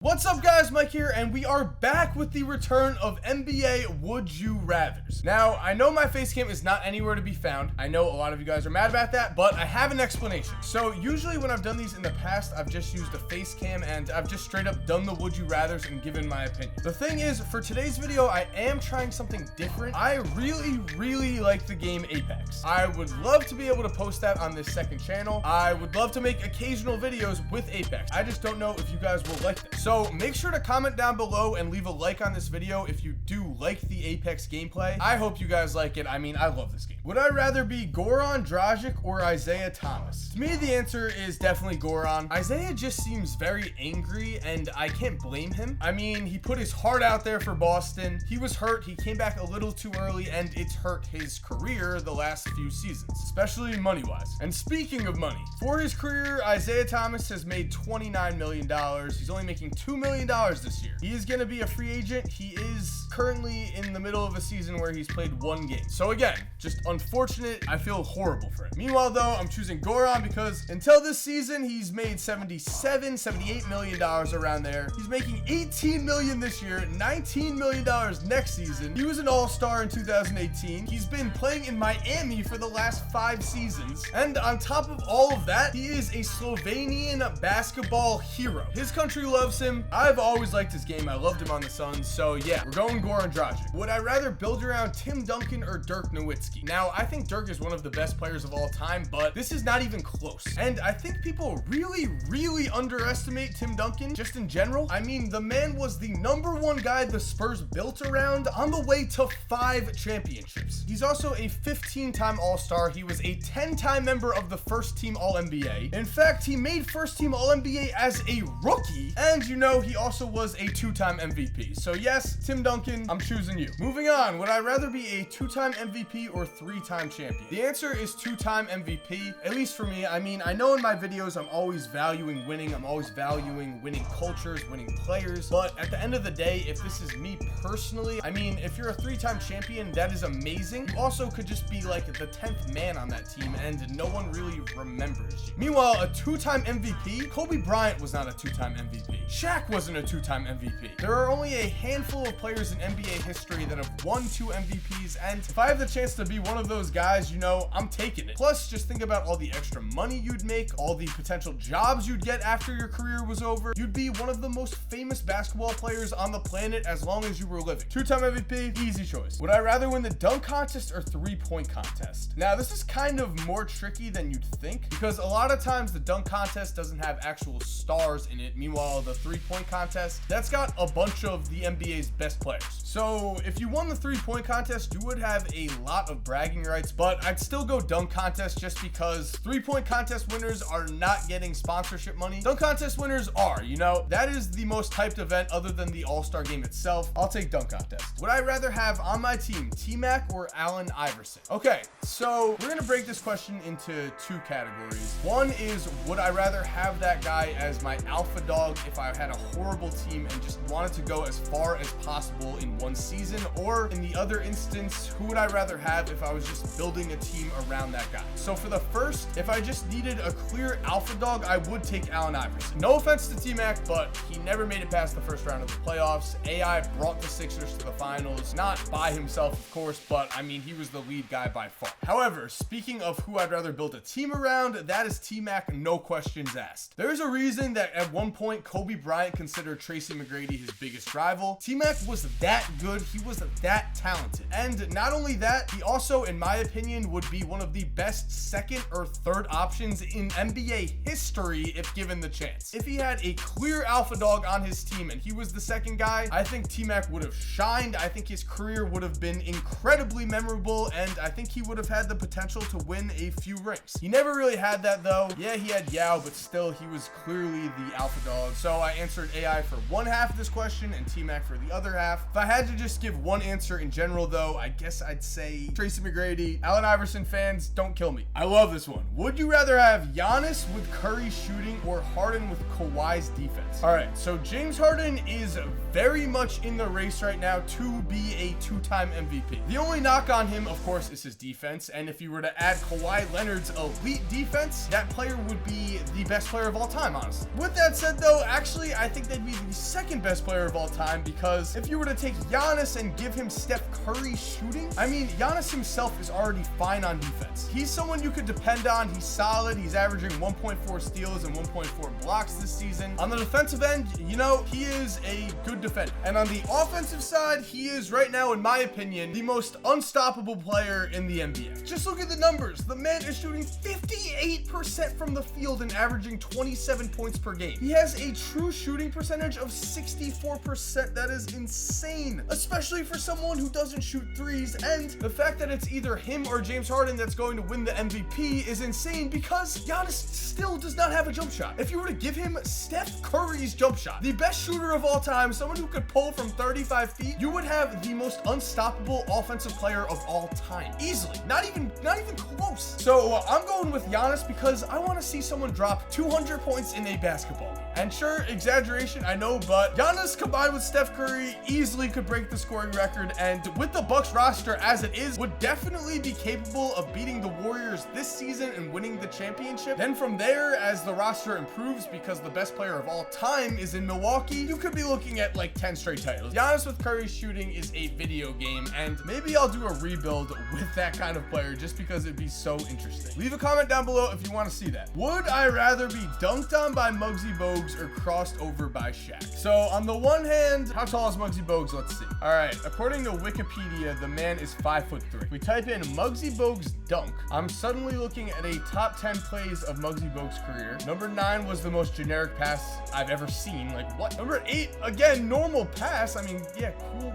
What's up guys, Mike here, and we are back with the return of NBA Would You Rathers. Now, I know my face cam is not anywhere to be found. I know a lot of you guys are mad about that, but I have an explanation. So usually when I've done these in the past, I've just used a face cam and I've just straight up done the Would You Rathers and given my opinion. The thing is, for today's video, I am trying something different. I really like the game Apex. I would love to be able to post that on this second channel. I would love to make occasional videos with Apex. I just don't know if you guys will like this. So make sure to comment down below and leave a like on this video if you do like the Apex gameplay. I hope you guys like it. I mean, I love this game. Would I rather be Goran Dragic or Isaiah Thomas? To me, the answer is definitely Goran. Isaiah just seems very angry, and I can't blame him. I mean, he put his heart out there for Boston. He was hurt. He came back a little too early, and it's hurt his career the last few seasons, especially money-wise. And speaking of money, for his career, Isaiah Thomas has made $29 million. He's only making $2 million this year. He is going to be a free agent. He is currently in the middle of a season where he's played one game. So again, just unfortunate. I feel horrible for him. Meanwhile though, I'm choosing Goran because until this season, he's made $78 million around there. He's making $18 million this year, $19 million next season. He was an all-star in 2018. He's been playing in Miami for the last 5 seasons. And on top of all of that, he is a Slovenian basketball hero. His country loves him. I've always liked his game. I loved him on the Suns. So yeah, we're going Goran Dragic. Would I rather build around Tim Duncan or Dirk Nowitzki? Now, I think Dirk is one of the best players of all time, but this is not even close. And I think people really underestimate Tim Duncan just in general. I mean, the man was the #1 guy the Spurs built around on the way to 5 championships. He's also a 15-time All-Star. He was a 10-time member of the first team All-NBA. In fact, he made first team All-NBA as a rookie, and you know, he also was a 2-time MVP. So yes, Tim Duncan, I'm choosing you. Moving on, would I rather be a 2-time MVP or 3-time champion? The answer is 2-time MVP, at least for me. I mean, I know in my videos, I'm always valuing winning. I'm always valuing winning cultures, winning players. But at the end of the day, if this is me personally, I mean, if you're a 3-time champion, that is amazing. You also could just be like the 10th man on that team and no one really remembers you. Meanwhile, a 2-time MVP, Kobe Bryant was not a 2-time MVP. Shaq wasn't a 2-time MVP. There are only a handful of players in NBA history that have won 2 MVPs, and if I have the chance to be one of those guys, you know, I'm taking it. Plus, just think about all the extra money you'd make, all the potential jobs you'd get after your career was over. You'd be one of the most famous basketball players on the planet as long as you were living. 2-time MVP, easy choice. Would I rather win the dunk contest or 3-point contest? Now, this is kind of more tricky than you'd think because a lot of times the dunk contest doesn't have actual stars in it. Meanwhile, the 3-point contest, that's got a bunch of the NBA's best players. So if you won the 3-point contest, you would have a lot of bragging rights, but I'd still go dunk contest just because 3-point contest winners are not getting sponsorship money. Dunk contest winners are, you know, that is the most hyped event other than the All-Star game itself. I'll take dunk contest. Would I rather have on my team T-Mac or Allen Iverson? Okay, so we're gonna break this question into 2 categories. One is, would I rather have that guy as my alpha dog if I had a horrible team and just wanted to go as far as possible in one season? Or in the other instance, who would I rather have if I was just building a team around that guy? So for the first, if I just needed a clear alpha dog, I would take Allen Iverson. No offense to T-Mac, but he never made it past the first round of the playoffs. AI brought the Sixers to the finals, not by himself, of course, but I mean, he was the lead guy by far. However, speaking of who I'd rather build a team around, that is T-Mac, no questions asked. There's a reason that at one point, Kobe Bryant considered Tracy McGrady his biggest rival. T-Mac was that good. He was that talented. And not only that, he also, in my opinion, would be one of the best 2nd or 3rd options in NBA history if given the chance. If he had a clear alpha dog on his team and he was the 2nd guy, I think T-Mac would have shined. I think his career would have been incredibly memorable, and I think he would have had the potential to win a few rings. He never really had that though. Yeah, he had Yao, but still he was clearly the alpha dog. So I answered AI for one half of this question and T-Mac for the other half. If I had to just give one answer in general though, I guess I'd say Tracy McGrady. Allen Iverson fans, don't kill me. I love this one. Would you rather have Giannis with Curry shooting or Harden with Kawhi's defense? All right, so James Harden is very much in the race right now to be a 2-time MVP. The only knock on him, of course, is his defense, and if you were to add Kawhi Leonard's elite defense, that player would be the best player of all time, honestly. With that said though, actually Actually, I think they'd be the second best player of all time, because if you were to take Giannis and give him Steph Curry shooting, I mean, Giannis himself is already fine on defense. He's someone you could depend on. He's solid. He's averaging 1.4 steals and 1.4 blocks this season. On the defensive end, you know, he is a good defender. And on the offensive side, he is right now, in my opinion, the most unstoppable player in the NBA. Just look at the numbers. The man is shooting 58% from the field and averaging 27 points per game. He has a true shooting percentage of 64%. That is insane, especially for someone who doesn't shoot threes. And the fact that it's either him or James Harden that's going to win the MVP is insane, because Giannis still does not have a jump shot. If you were to give him Steph Curry's jump shot, the best shooter of all time, someone who could pull from 35 feet, you would have the most unstoppable offensive player of all time. Easily. Not even close. So I'm going with Giannis because I want to see someone drop 200 points in a basketball game. And sure, exaggeration, I know, but Giannis combined with Steph Curry easily could break the scoring record, and with the Bucks roster as it is, would definitely be capable of beating the Warriors this season and winning the championship. Then from there, as the roster improves, because the best player of all time is in Milwaukee, you could be looking at like 10 straight titles. Giannis with Curry shooting is a video game, and maybe I'll do a rebuild with that kind of player just because it'd be so interesting. Leave a comment down below if you want to see that. Would I rather be dunked on by Muggsy Bogues or crossed over by Shaq? So on the one hand, how tall is Muggsy Bogues? Let's see. All right, according to Wikipedia, the man is 5'3". We type in Muggsy Bogues dunk. I'm suddenly looking at a top 10 plays of Muggsy Bogues' career. Number 9 was the most generic pass I've ever seen. Like, what? Number 8, again, normal pass. I mean, yeah, cool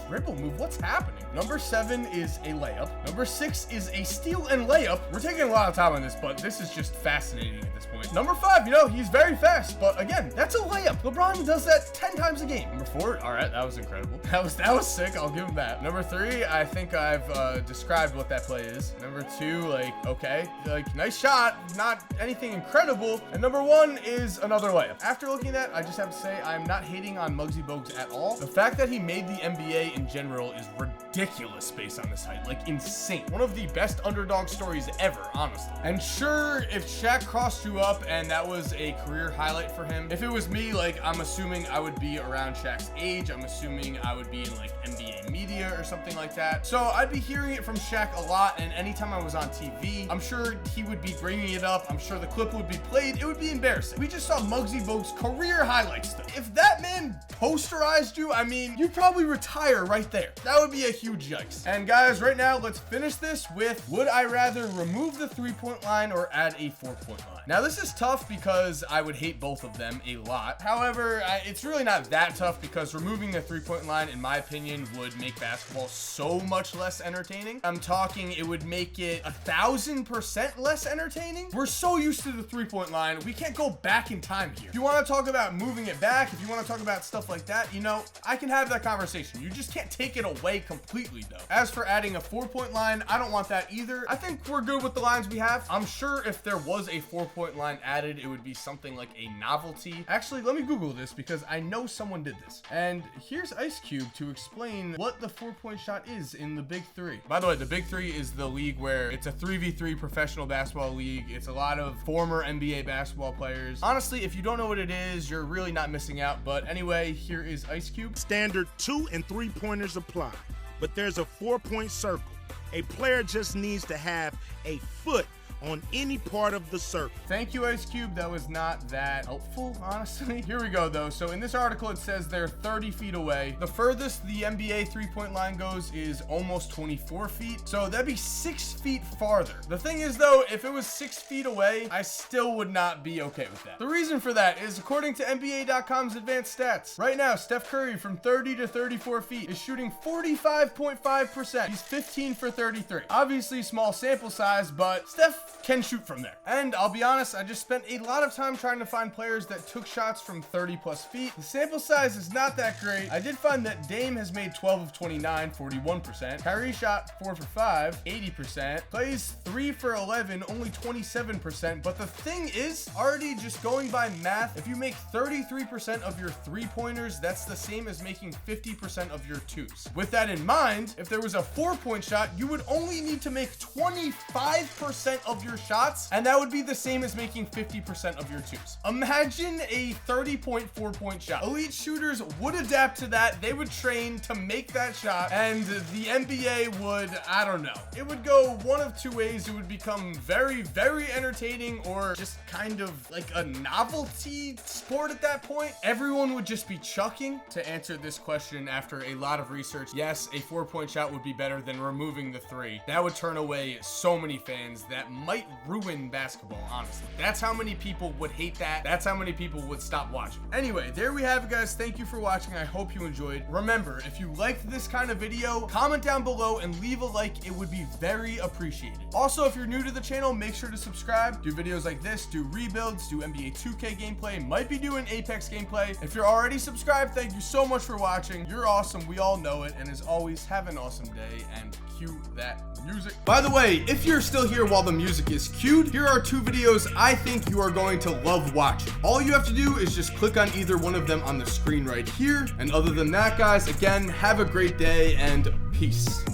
dribble move. What's happening? Number 7 is a layup. Number 6 is a steal and layup. We're taking a lot of time on this, but this is just fascinating at this point. Number 5, you know, he's very fast, but again, that's a layup. LeBron does that 10 times a game. Number 4, all right, that was incredible. That was sick. I'll give him that. Number 3, I think I've described what that play is. Number 2, like, okay, like, nice shot, not anything incredible. And number 1 is another layup. After looking at that, I just have to say I'm not hating on Muggsy Bogues at all. The fact that he made the NBA in general is ridiculous based on this height, like insane. One of the best underdog stories ever, honestly. And sure, if Shaq crossed you up and that was a career highlight for him, if it was me, like, I'm assuming I would be around Shaq's age. I'm assuming I would be in like NBA media or something like that. So I'd be hearing it from Shaq a lot, and anytime I was on TV, I'm sure he would be bringing it up. I'm sure the clip would be played. It would be embarrassing. We just saw Muggsy Bogues' career highlights though. If that man posterized you, I mean, you'd probably retire right there. That would be a huge yikes. And guys, right now, let's finish this with, would I rather remove the 3-point line or add a 4-point line? Now, this is tough because I would hate both of them a lot. However, it's really not that tough, because removing the 3-point line, in my opinion, would make basketball so much less entertaining. I'm talking, it would make it 1,000% less entertaining. We're so used to the 3-point line, we can't go back in time here. If you want to talk about moving it back, if you want to talk about stuff like that, you know, I can have that conversation. You just can't take it away completely though. As for adding a 4-point line, I don't want that either. I think we're good with the lines we have. I'm sure if there was a 4-point line added, it would be something like a novelty. Actually, let me Google this because I know someone did this. And here's Ice Cube to explain what the 4-point shot is in the Big 3. By the way, the Big 3 is the league where it's a 3v3 professional basketball league. It's a lot of former NBA basketball players. Honestly, if you don't know what it is, you're really not missing out. But anyway, here is Ice Cube. Standard 2 and 3-pointers apply, but there's a 4-point circle. A player just needs to have a foot on any part of the circle. Thank you, Ice Cube. That was not that helpful, honestly. Here we go, though. So in this article, it says they're 30 feet away. The furthest the NBA 3-point line goes is almost 24 feet. So that'd be 6 feet farther. The thing is, though, if it was 6 feet away, I still would not be okay with that. The reason for that is, according to NBA.com's advanced stats, right now, Steph Curry from 30 to 34 feet is shooting 45.5%. He's 15 for 33. Obviously, small sample size, but Steph can shoot from there. And I'll be honest, I just spent a lot of time trying to find players that took shots from 30 plus feet. The sample size is not that great. I did find that Dame has made 12 of 29, 41%. Kyrie shot 4 for 5, 80%. Plays 3 for 11, only 27%. But the thing is, already just going by math, if you make 33% of your 3-pointers, that's the same as making 50% of your 2s. With that in mind, if there was a 4-point shot, you would only need to make 25% of of your shots, and that would be the same as making 50% of your twos. Imagine a 30.4 point shot. Elite shooters would adapt to that. They would train to make that shot, and the NBA would, I don't know, it would go one of two ways. It would become very, very entertaining, or just kind of like a novelty sport at that point. Everyone would just be chucking. To answer this question after a lot of research, yes, a 4-point shot would be better than removing the 3. That would turn away so many fans. That might ruin basketball, honestly. That's how many people would hate that. That's how many people would stop watching. Anyway, there we have it, guys. Thank you for watching. I hope you enjoyed. Remember, if you liked this kind of video, comment down below and leave a like. It would be very appreciated. Also, if you're new to the channel, make sure to subscribe. Do videos like this, do rebuilds, do NBA 2K gameplay, might be doing Apex gameplay. If you're already subscribed, thank you so much for watching. You're awesome. We all know it. And as always, have an awesome day, and cue that music. By the way, if you're still here while the music is cued, here are 2 videos I think you are going to love watching. All you have to do is just click on either one of them on the screen right here. And other than that, guys, again, have a great day and peace.